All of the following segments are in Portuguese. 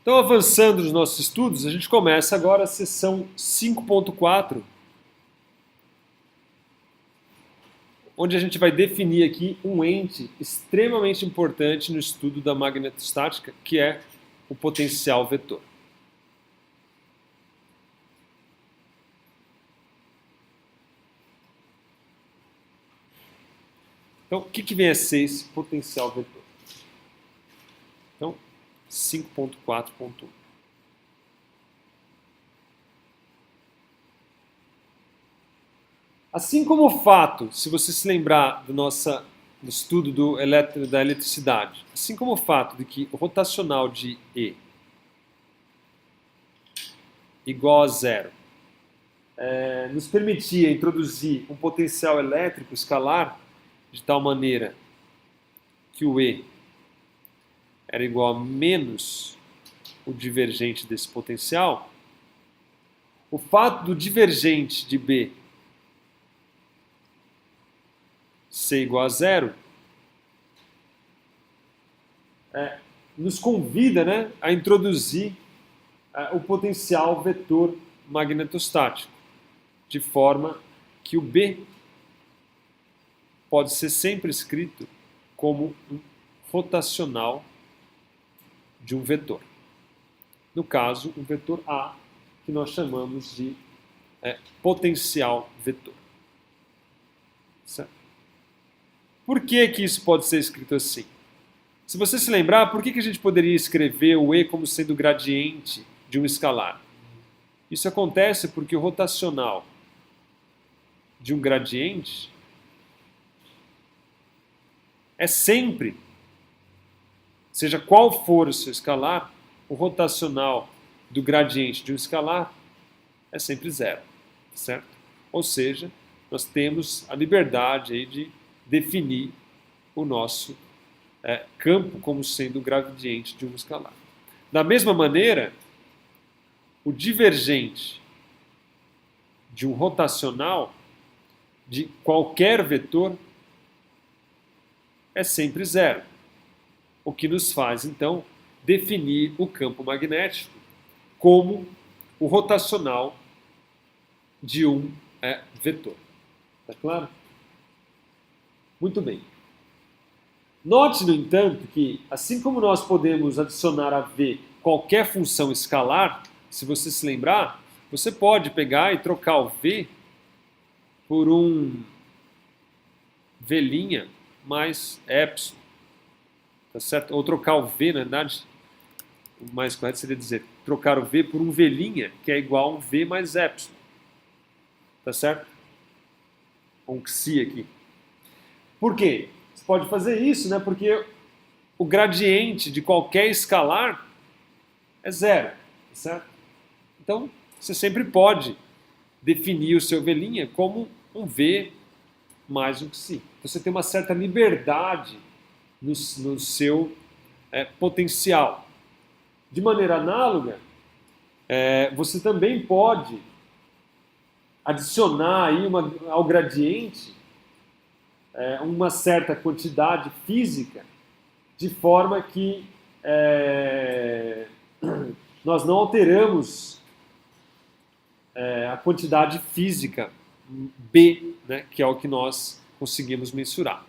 Então, avançando nos nossos estudos, a gente começa agora a sessão 5.4, onde a gente vai definir aqui um ente extremamente importante no estudo da magnetostática, que é o potencial vetor. Então, o que vem a ser esse potencial vetor? Então, 5.4.1. Assim como o fato, se você se lembrar do estudo da eletricidade, assim como o fato de que o rotacional de E igual a zero nos permitia introduzir um potencial elétrico escalar de tal maneira que o E era igual a menos o divergente desse potencial, o fato do divergente de B ser igual a zero nos convida, né, a introduzir o potencial vetor magnetostático, de forma que o B pode ser sempre escrito como um rotacional de um vetor. No caso, um vetor A, que nós chamamos de potencial vetor. Certo? Por que isso pode ser escrito assim? Se você se lembrar, por que a gente poderia escrever o E como sendo o gradiente de um escalar? Isso acontece porque o rotacional de um gradiente é sempre, seja qual for o seu escalar, o rotacional do gradiente de um escalar é sempre zero, certo? Ou seja, nós temos a liberdade aí de definir o nosso campo como sendo o gradiente de um escalar. Da mesma maneira, o divergente de um rotacional de qualquer vetor é sempre zero, o que nos faz, então, definir o campo magnético como o rotacional de um vetor. Está claro? Muito bem. Note, no entanto, que assim como nós podemos adicionar a V qualquer função escalar, se você se lembrar, você pode pegar e trocar o V por um V' mais epsilon. Tá certo? Ou trocar o V, na verdade, o mais correto seria dizer trocar o V por um V', que é igual a um V mais epsilon. Tá certo? Um xi aqui. Por quê? Você pode fazer isso, né? Porque o gradiente de qualquer escalar é zero, tá certo? Então, você sempre pode definir o seu V' como um V mais um xi. Então, você tem uma certa liberdade no seu potencial. De maneira análoga, você também pode adicionar aí ao gradiente uma certa quantidade física, de forma que nós não alteramos a quantidade física B, né, que é o que nós conseguimos mensurar.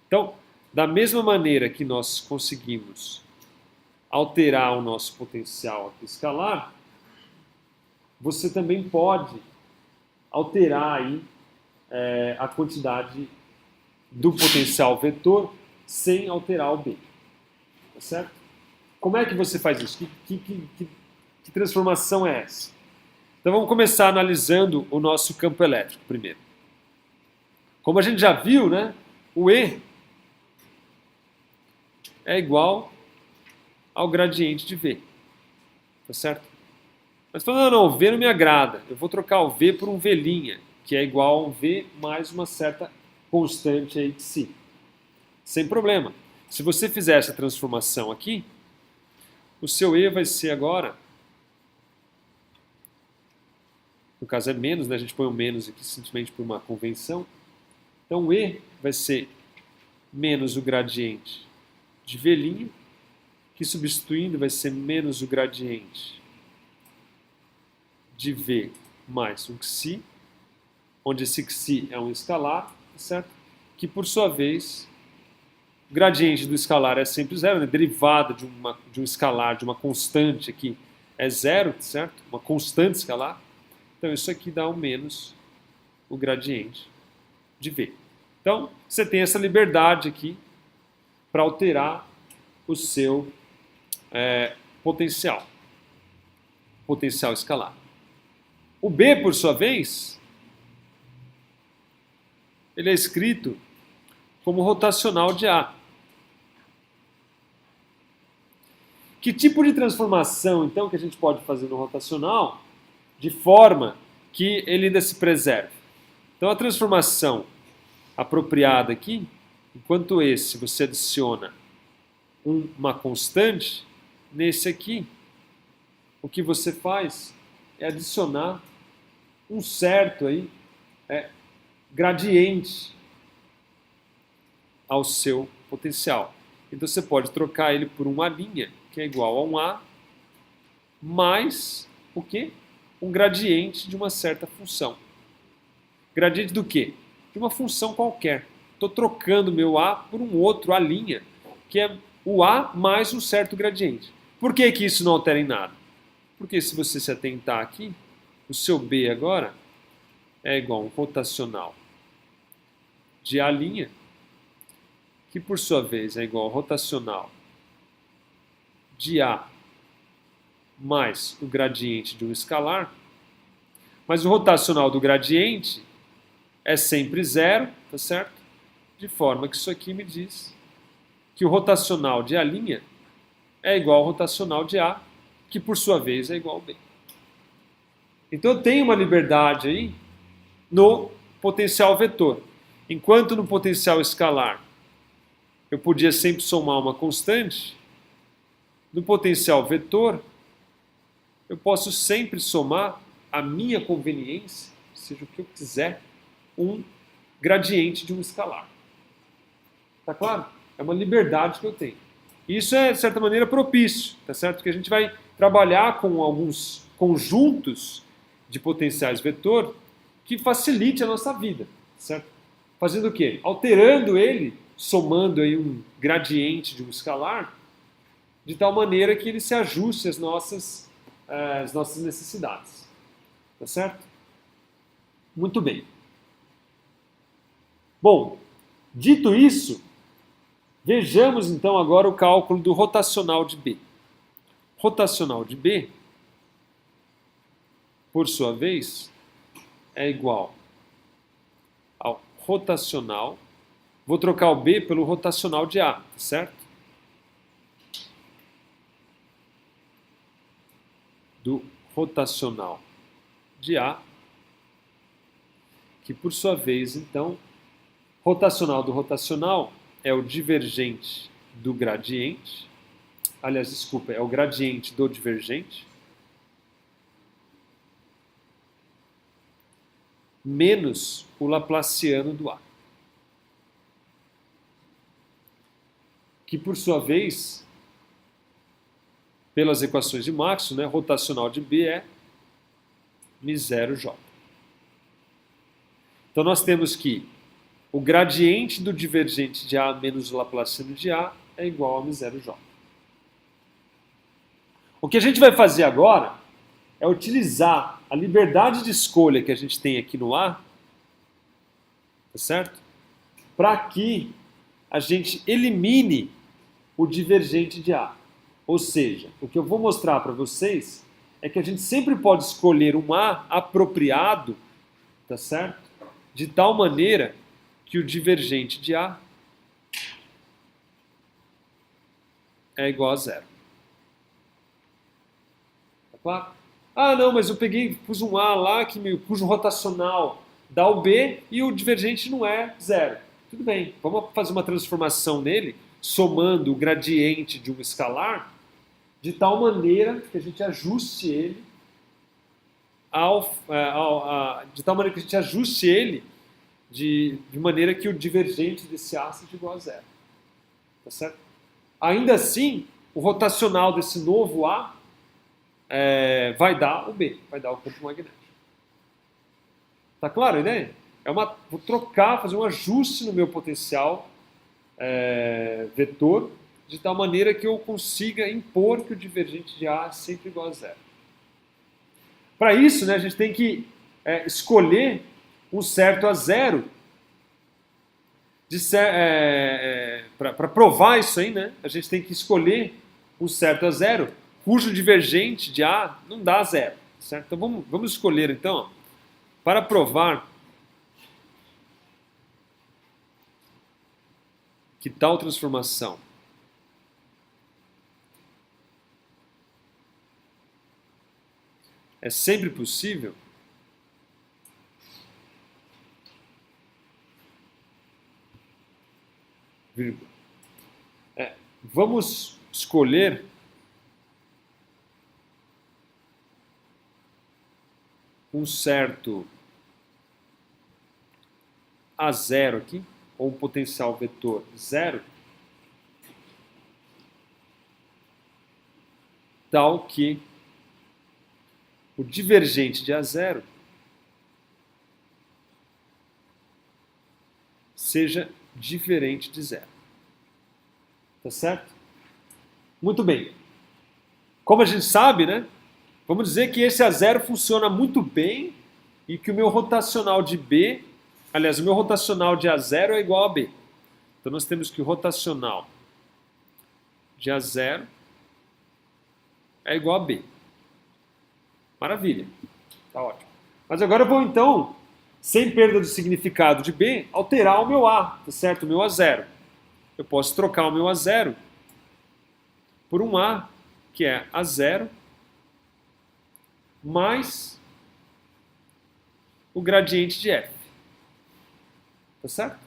Então, da mesma maneira que nós conseguimos alterar o nosso potencial aqui escalar, você também pode alterar aí a quantidade do potencial vetor sem alterar o B. Tá certo? Como é que você faz isso? Que transformação é essa? Então vamos começar analisando o nosso campo elétrico primeiro. Como a gente já viu, né, o E é igual ao gradiente de V. Tá certo? Mas falando, não, o V não me agrada. Eu vou trocar o V por um V', que é igual a um V mais uma certa constante aí de si. Sem problema. Se você fizer essa transformação aqui, o seu E vai ser agora, no caso é menos, né? A gente põe o menos aqui simplesmente por uma convenção. Então o E vai ser menos o gradiente de V', que substituindo vai ser menos o gradiente de V mais um xi, onde esse xi é um escalar, certo? Que por sua vez, o gradiente do escalar é sempre zero, né? Derivada de um escalar, de uma constante aqui, é zero, certo? Uma constante escalar. Então isso aqui dá um menos o gradiente de V. Então você tem essa liberdade aqui para alterar o seu potencial escalar. O B, por sua vez, ele é escrito como rotacional de A. Que tipo de transformação, então, que a gente pode fazer no rotacional de forma que ele ainda se preserve? Então, a transformação apropriada aqui, enquanto esse você adiciona uma constante, nesse aqui, o que você faz é adicionar um certo aí, gradiente ao seu potencial. Então você pode trocar ele por uma linha, que é igual a um A, mais o quê? Um gradiente de uma certa função. Gradiente do quê? De uma função qualquer. Estou trocando meu A por um outro A', que é o A mais um certo gradiente. Por que que isso não altera em nada? Porque se você se atentar aqui, o seu B agora é igual a um rotacional de A', que por sua vez é igual ao rotacional de A mais o gradiente de um escalar, mas o rotacional do gradiente é sempre zero, tá certo? De forma que isso aqui me diz que o rotacional de A' é igual ao rotacional de A, que por sua vez é igual a B. Então eu tenho uma liberdade aí no potencial vetor. Enquanto no potencial escalar eu podia sempre somar uma constante, no potencial vetor eu posso sempre somar a minha conveniência, seja o que eu quiser, um gradiente de um escalar. Tá claro? É uma liberdade que eu tenho. E isso é, de certa maneira, propício, tá certo? Porque a gente vai trabalhar com alguns conjuntos de potenciais vetor que facilite a nossa vida, certo? Fazendo o quê? Alterando ele, somando aí um gradiente de um escalar, de tal maneira que ele se ajuste às nossas necessidades. Tá certo? Muito bem. Bom, dito isso, vejamos então agora o cálculo do rotacional de B. Rotacional de B, por sua vez, é igual ao rotacional. Vou trocar o B pelo rotacional de A, certo? Do rotacional de A, que por sua vez, então, rotacional do rotacional é o divergente do gradiente. Aliás, desculpa, é o gradiente do divergente menos o laplaciano do A. Que por sua vez, pelas equações de Maxwell, né, rotacional de B é μ0j. Então nós temos que o gradiente do divergente de A menos o laplaciano de A é igual a μ0j. O que a gente vai fazer agora é utilizar a liberdade de escolha que a gente tem aqui no A, tá certo? Para que a gente elimine o divergente de A. Ou seja, o que eu vou mostrar para vocês é que a gente sempre pode escolher um A apropriado, tá certo? De tal maneira que o divergente de A é igual a zero. Tá claro? Ah, não, mas eu pus um A lá cujo rotacional dá o B e o divergente não é zero. Tudo bem, vamos fazer uma transformação nele, somando o gradiente de um escalar, de tal maneira que a gente ajuste ele de maneira que o divergente desse A seja igual a zero. Tá certo? Ainda assim, o rotacional desse novo A vai dar o B, vai dar o campo magnético. Tá claro a ideia? Vou trocar, fazer um ajuste no meu potencial vetor, de tal maneira que eu consiga impor que o divergente de A é sempre igual a zero. Para isso, né, a gente tem que escolher um certo a zero. Para provar isso aí, né, a gente tem que escolher um certo a zero, cujo divergente de A não dá zero. Certo? Então vamos escolher, então, para provar que tal transformação é sempre possível, vamos escolher um certo a zero aqui, ou um potencial vetor zero, tal que o divergente de A zero seja diferente de zero. Tá certo? Muito bem. Como a gente sabe, né? Vamos dizer que esse A zero funciona muito bem e que o meu rotacional de B, aliás, o meu rotacional de A zero é igual a B. Então nós temos que o rotacional de A zero é igual a B. Maravilha. Tá ótimo. Mas agora eu vou então, sem perda do significado de B, alterar o meu A, tá certo? O meu A zero. Eu posso trocar o meu A zero por um A, que é A zero, mais o gradiente de F. Tá certo?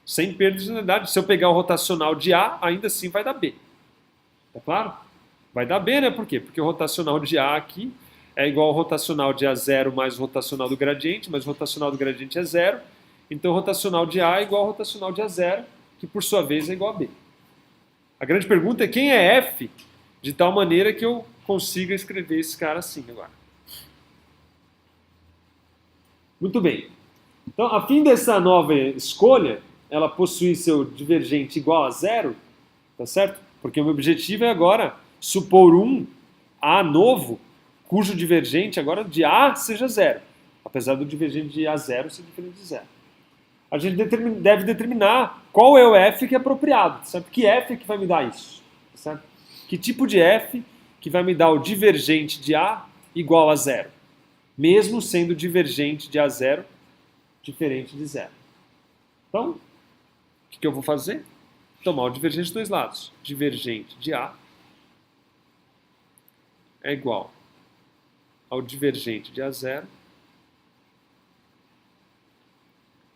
Sem perda de unidade. Se eu pegar o rotacional de A, ainda assim vai dar B. Tá claro? Vai dar B, né? Por quê? Porque o rotacional de A aqui é igual ao rotacional de A zero mais o rotacional do gradiente, mas o rotacional do gradiente é zero. Então o rotacional de A é igual ao rotacional de A zero, que por sua vez é igual a B. A grande pergunta é quem é F, de tal maneira que eu consiga escrever esse cara assim agora. Muito bem. Então, a fim dessa nova escolha, ela possui seu divergente igual a zero, tá certo? Porque o meu objetivo é agora supor um A novo, cujo divergente agora de A seja zero, apesar do divergente de A zero ser diferente de zero. A gente deve determinar qual é o F que é apropriado, certo? Que F que vai me dar isso, certo? Que tipo de F que vai me dar o divergente de A igual a zero, mesmo sendo divergente de A zero diferente de zero. Então, o que eu vou fazer? Tomar o divergente dos dois lados. Divergente de A é igual ao divergente de A zero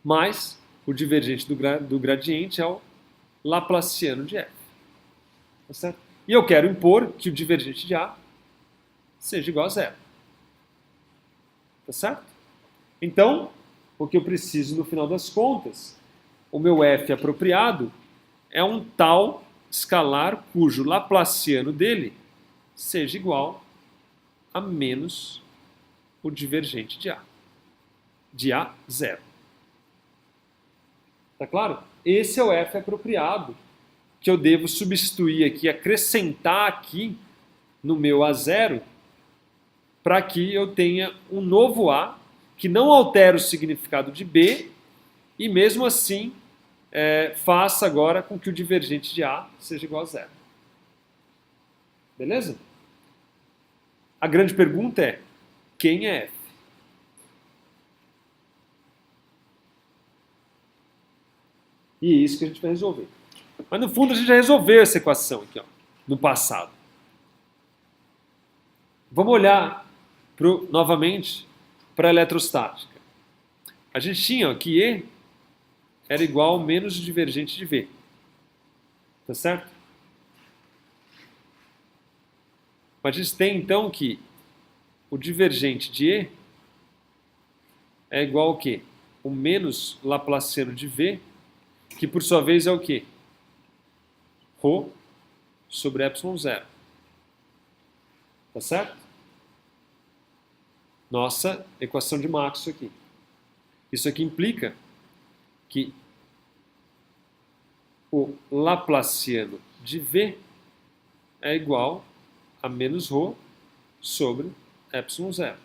mais o divergente do gradiente é o laplaciano de F. Tá certo? E eu quero impor que o divergente de A seja igual a zero. Tá certo? Então, o que eu preciso no final das contas, o meu F apropriado é um tal escalar cujo laplaciano dele seja igual a menos o divergente de A zero. Tá claro? Esse é o F apropriado que eu devo substituir aqui, acrescentar aqui no meu A zero, para que eu tenha um novo A que não altera o significado de B e mesmo assim faça agora com que o divergente de A seja igual a zero. Beleza? A grande pergunta é, quem é F? E é isso que a gente vai resolver. Mas no fundo a gente já resolveu essa equação aqui, ó, no passado. Vamos olhar novamente para a eletrostática. A gente tinha ó, que E era igual ao menos o divergente de V. Tá certo? Mas a gente tem então que o divergente de E é igual ao quê? O menos laplaciano de V, que por sua vez é o quê? Rho sobre ε0. Tá certo? Nossa equação de Maxwell aqui. Isso aqui implica que o Laplaciano de V é igual a menos ρ sobre ε0.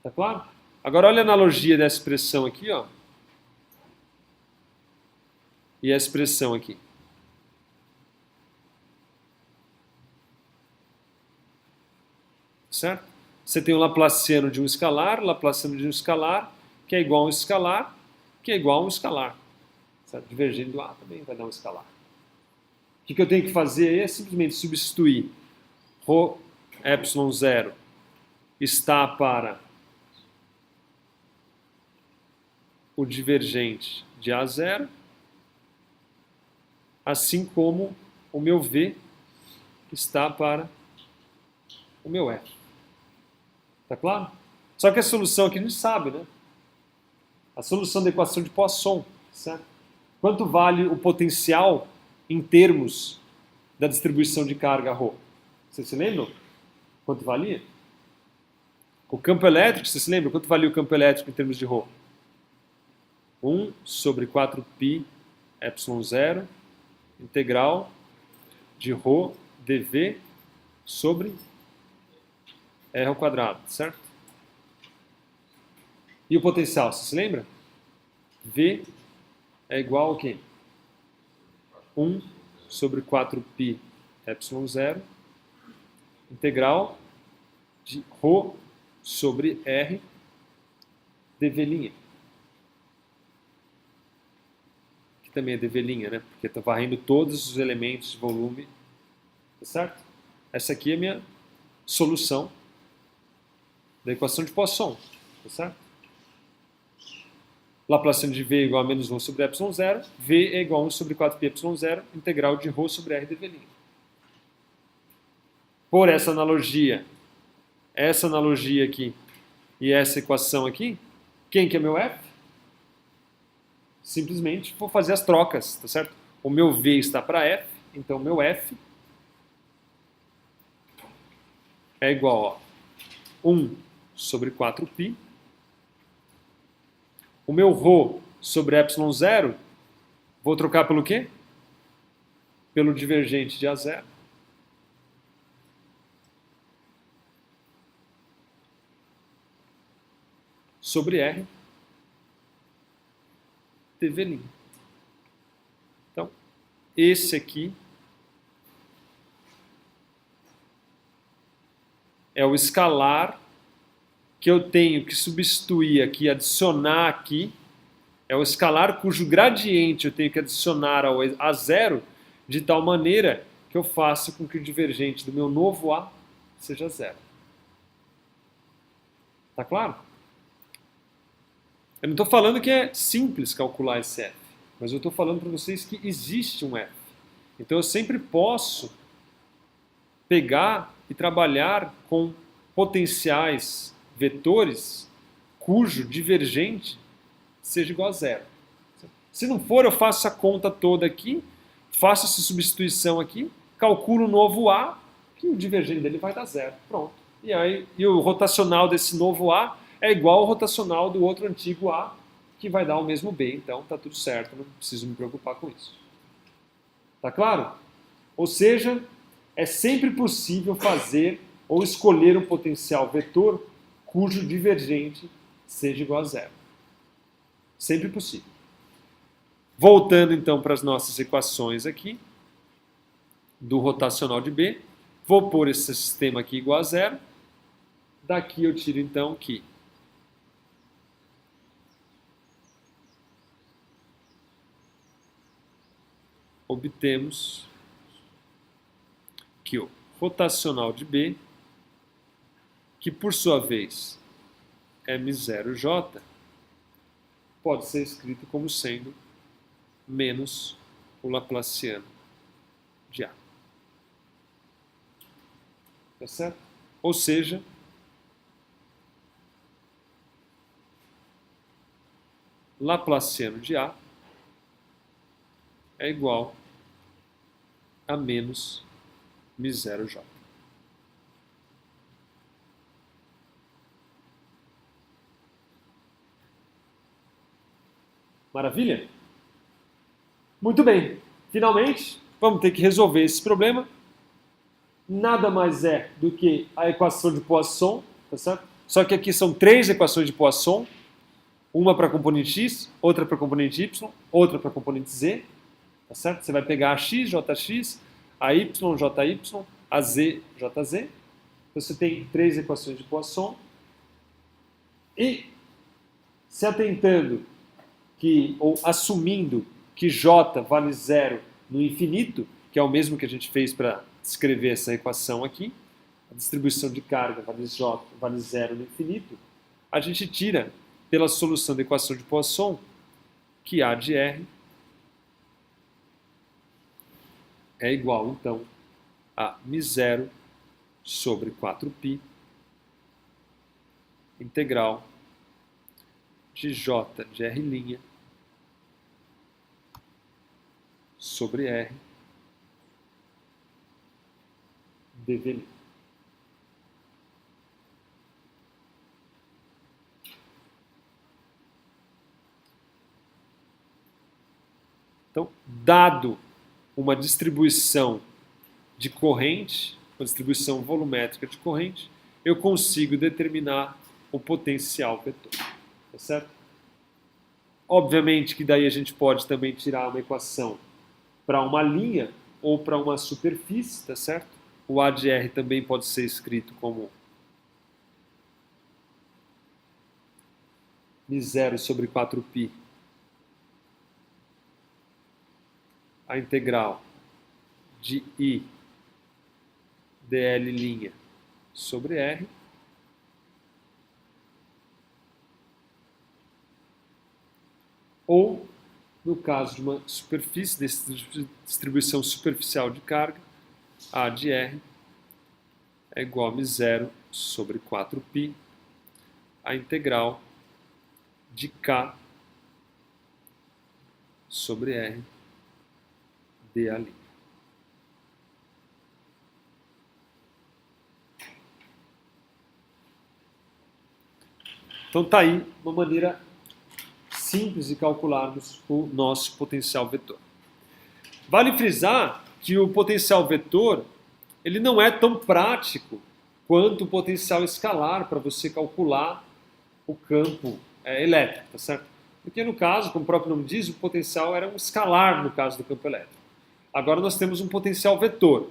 Tá claro? Agora olha a analogia dessa expressão aqui, ó. E a expressão aqui. Certo? Você tem o Laplaciano de um escalar, Laplaciano de um escalar, que é igual a um escalar, que é igual a um escalar. Certo? Divergente do A também vai dar um escalar. O que eu tenho que fazer aí é simplesmente substituir ρ ε0 está para o divergente de A0, assim como o meu V está para o meu F. Tá claro? Só que a solução aqui a gente sabe, né? A solução da equação de Poisson, certo? Quanto vale o potencial em termos da distribuição de carga ρ? Você se lembra? Quanto valia? O campo elétrico, você se lembra? Quanto valia o campo elétrico em termos de ρ? 1 sobre 4π ε0 integral de ρ dV sobre R ao quadrado, certo? E o potencial, você se lembra? V é igual ao quê? 1 sobre 4π ε0 integral de ρ sobre R dV'. Que também é dV', né? Porque está varrendo todos os elementos de volume. Tá certo? Essa aqui é a minha solução da equação de Poisson. Tá certo? Laplaciano de V é igual a menos ρ sobre ε0. V é igual a 1 sobre 4π ε0 integral de ρ sobre R dV'. Por essa analogia aqui e essa equação aqui, quem que é meu F? Simplesmente vou fazer as trocas, tá certo? O meu V está para F, então o meu F é igual a 1 sobre 4π. O meu ρ sobre ε0, vou trocar pelo quê? Pelo divergente de A0. Sobre R dV'. Então, esse aqui é o escalar que eu tenho que substituir aqui, adicionar aqui. É o escalar cujo gradiente eu tenho que adicionar ao A0 de tal maneira que eu faça com que o divergente do meu novo A seja zero. Tá claro? Eu não estou falando que é simples calcular esse F, mas eu estou falando para vocês que existe um F. Então eu sempre posso pegar e trabalhar com potenciais vetores cujo divergente seja igual a zero. Se não for, eu faço a conta toda aqui, faço essa substituição aqui, calculo o novo A, que o divergente dele vai dar zero. Pronto. E o rotacional desse novo A é igual ao rotacional do outro antigo A, que vai dar o mesmo B. Então tá tudo certo, não preciso me preocupar com isso. Tá claro? Ou seja, é sempre possível fazer ou escolher um potencial vetor cujo divergente seja igual a zero. Sempre possível. Voltando então para as nossas equações aqui, do rotacional de B, vou pôr esse sistema aqui igual a zero. Daqui eu tiro então que obtemos que o rotacional de B, que por sua vez é m0j, pode ser escrito como sendo menos o Laplaciano de A. Tá certo? Ou seja, Laplaciano de A é igual a menos μ0j. Maravilha? Muito bem. Finalmente, vamos ter que resolver esse problema. Nada mais é do que a equação de Poisson, tá certo? Só que aqui são 3 equações de Poisson. Uma para a componente x, outra para a componente y, outra para a componente z. Tá certo? Você vai pegar a x, jx, a y, jy, a z, jz. Você tem 3 equações de Poisson. E se atentando ou assumindo que j vale 0 no infinito, que é o mesmo que a gente fez para escrever essa equação aqui, a distribuição de carga vale 0 no infinito, a gente tira pela solução da equação de Poisson que A de R é igual, então, a μ0 sobre 4π integral de J de R' sobre R dV'. Então, dado uma distribuição de corrente, uma distribuição volumétrica de corrente, eu consigo determinar o potencial vetor. Tá certo? Obviamente que daí a gente pode também tirar uma equação para uma linha ou para uma superfície, tá certo? O A de R também pode ser escrito como μ0 sobre 4π a integral de I dl' sobre R ou, no caso de uma superfície, distribuição superficial de carga, A de R é igual a μ0 sobre 4π a integral de K sobre R dA'. Então tá aí uma maneira simples de calcularmos o nosso potencial vetor. Vale frisar que o potencial vetor ele não é tão prático quanto o potencial escalar para você calcular o campo elétrico, tá certo? Porque no caso, como o próprio nome diz, o potencial era um escalar no caso do campo elétrico. Agora nós temos um potencial vetor.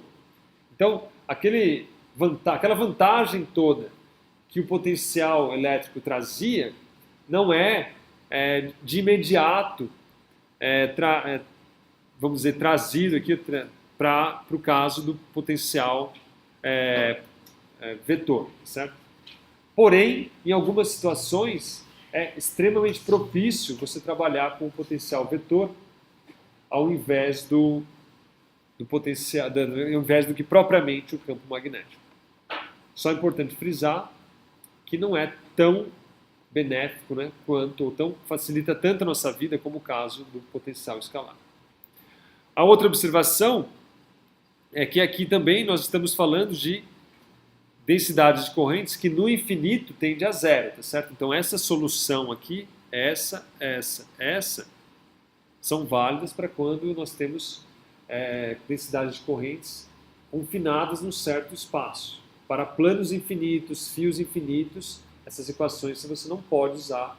Então, aquela vantagem toda que o potencial elétrico trazia não é de imediato, vamos dizer, trazido aqui para o caso do potencial vetor, certo? Porém, em algumas situações, é extremamente propício você trabalhar com o potencial vetor ao invés do potencial, ao invés do que propriamente o campo magnético. Só é importante frisar que não é tão benéfico, né, quanto, ou facilita tanto a nossa vida como o caso do potencial escalar. A outra observação é que aqui também nós estamos falando de densidades de correntes que no infinito tende a zero, tá certo? Então essa solução aqui, essa, são válidas para quando nós temos densidades de correntes confinadas num certo espaço. Para planos infinitos, fios infinitos, essas equações você não pode usar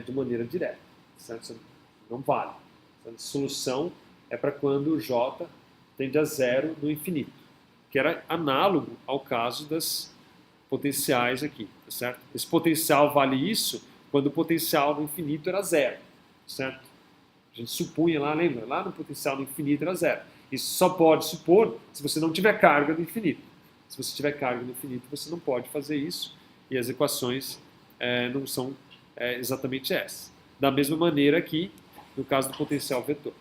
de maneira direta, certo? Não vale. A solução é para quando o J tende a zero no infinito, que era análogo ao caso das potenciais aqui, tá certo? Esse potencial vale isso quando o potencial no infinito era zero, certo? A gente supunha lá, lembra? Lá no potencial no infinito era zero. Isso só pode supor se você não tiver carga no infinito. Se você tiver carga no infinito, você não pode fazer isso e as equações não são exatamente essas. Da mesma maneira que no caso do potencial vetor.